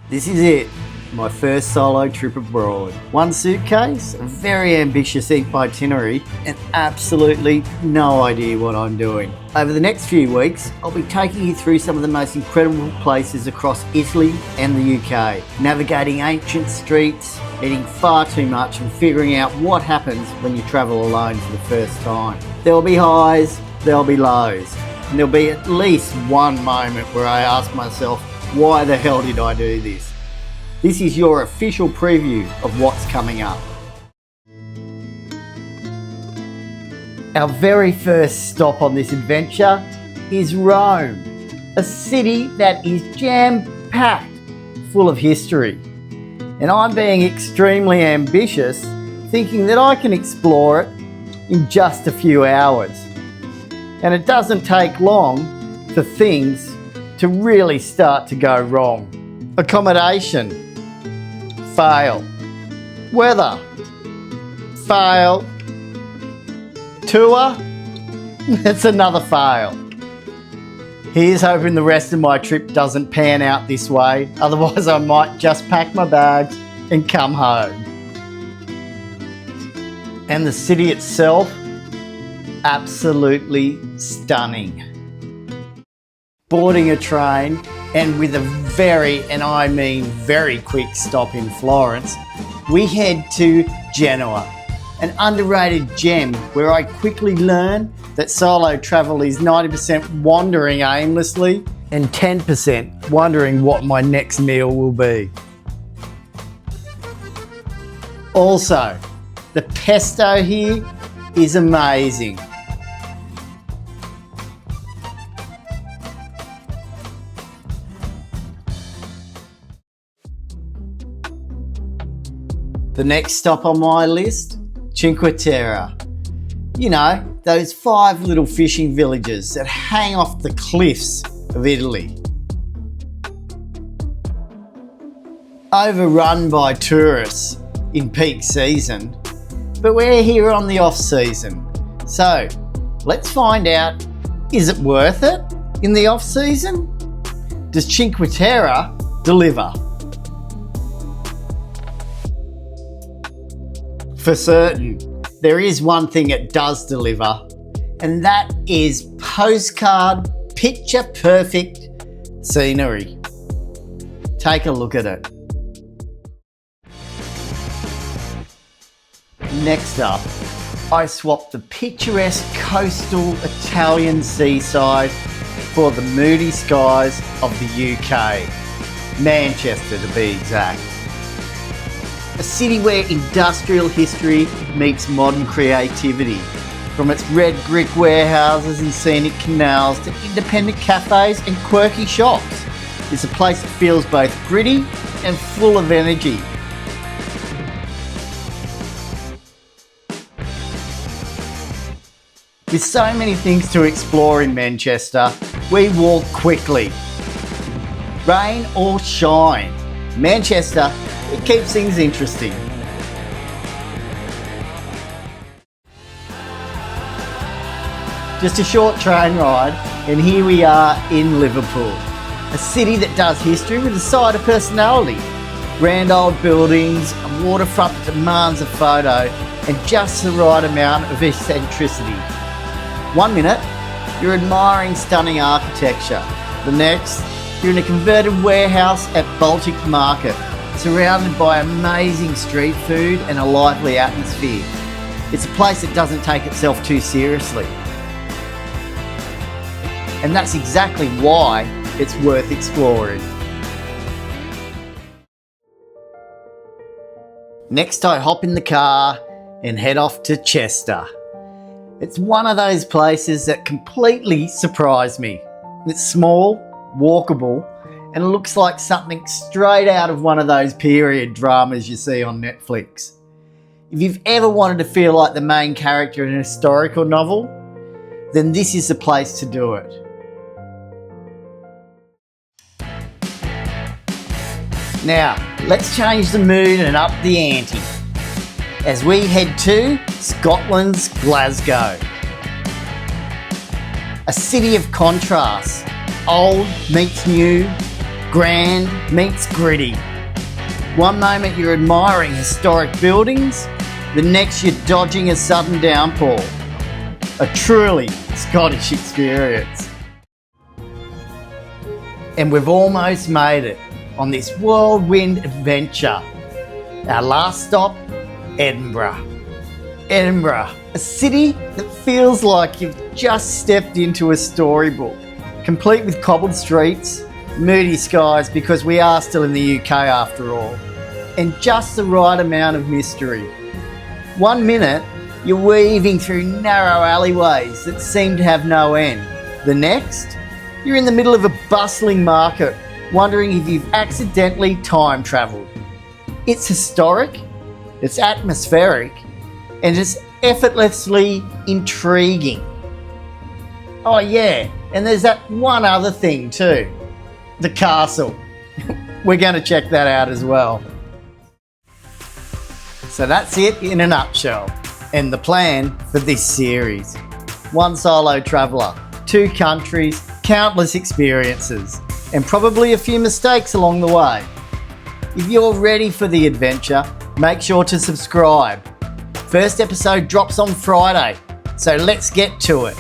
This is it, my first solo trip abroad. One suitcase, a very ambitious itinerary, and absolutely no idea what I'm doing. Over the next few weeks, I'll be taking you through some of the most incredible places across Italy and the UK, navigating ancient streets, eating far too much and figuring out what happens when you travel alone for the first time. There'll be highs, there'll be lows, and there'll be at least one moment where I ask myself, why the hell did I do this? This is your official preview of what's coming up. Our very first stop on this adventure is Rome, a city that is jam-packed full of history. And I'm being extremely ambitious, thinking that I can explore it in just a few hours. And it doesn't take long for things to really start to go wrong. Accommodation, fail. Weather, fail. Tour, that's another fail. Here's hoping the rest of my trip doesn't pan out this way, otherwise I might just pack my bags and come home. And the city itself, absolutely stunning. Boarding a train, and with a very, and I mean very quick stop in Florence, we head to Genoa, an underrated gem where I quickly learn that solo travel is 90% wandering aimlessly and 10% wondering what my next meal will be. Also, the pesto here is amazing. The next stop on my list, Cinque Terre. You know, those 5 little fishing villages that hang off the cliffs of Italy. Overrun by tourists in peak season, but we're here on the off season. So let's find out, is it worth it in the off season? Does Cinque Terre deliver? For certain, there is one thing it does deliver, and that is postcard, picture perfect scenery. Take a look at it. Next up, I swapped the picturesque coastal Italian seaside for the moody skies of the UK, Manchester to be exact. A city where industrial history meets modern creativity. From its red brick warehouses and scenic canals to independent cafes and quirky shops. It's a place that feels both gritty and full of energy. With so many things to explore in Manchester, we walk quickly. Rain or shine, Manchester, it keeps things interesting. Just a short train ride and here we are in Liverpool, a city that does history with a side of personality. Grand old buildings, a waterfront that demands a photo, and just the right amount of eccentricity. One minute, you're admiring stunning architecture. The next, you're in a converted warehouse at Baltic Market, surrounded by amazing street food and a lively atmosphere. It's a place that doesn't take itself too seriously. And that's exactly why it's worth exploring. Next, I hop in the car and head off to Chester. It's one of those places that completely surprised me. It's small, walkable, and it looks like something straight out of one of those period dramas you see on Netflix. If you've ever wanted to feel like the main character in a historical novel, then this is the place to do it. Now, let's change the mood and up the ante as we head to Scotland's Glasgow. A city of contrasts, old meets new, Grand meets gritty. One moment you're admiring historic buildings, the next you're dodging a sudden downpour. A truly Scottish experience. And we've almost made it on this whirlwind adventure. Our last stop, Edinburgh. Edinburgh, a city that feels like you've just stepped into a storybook, complete with cobbled streets, moody skies because we are still in the UK after all, and just the right amount of mystery. 1 minute, you're weaving through narrow alleyways that seem to have no end. The next, you're in the middle of a bustling market, wondering if you've accidentally time travelled. It's historic, it's atmospheric, and it's effortlessly intriguing. Oh yeah, and there's that one other thing too, the castle. We're going to check that out as well. So that's it in a nutshell, and the plan for this series. One solo traveller, 2 countries, countless experiences, and probably a few mistakes along the way. If you're ready for the adventure, make sure to subscribe. First episode drops on Friday, so let's get to it.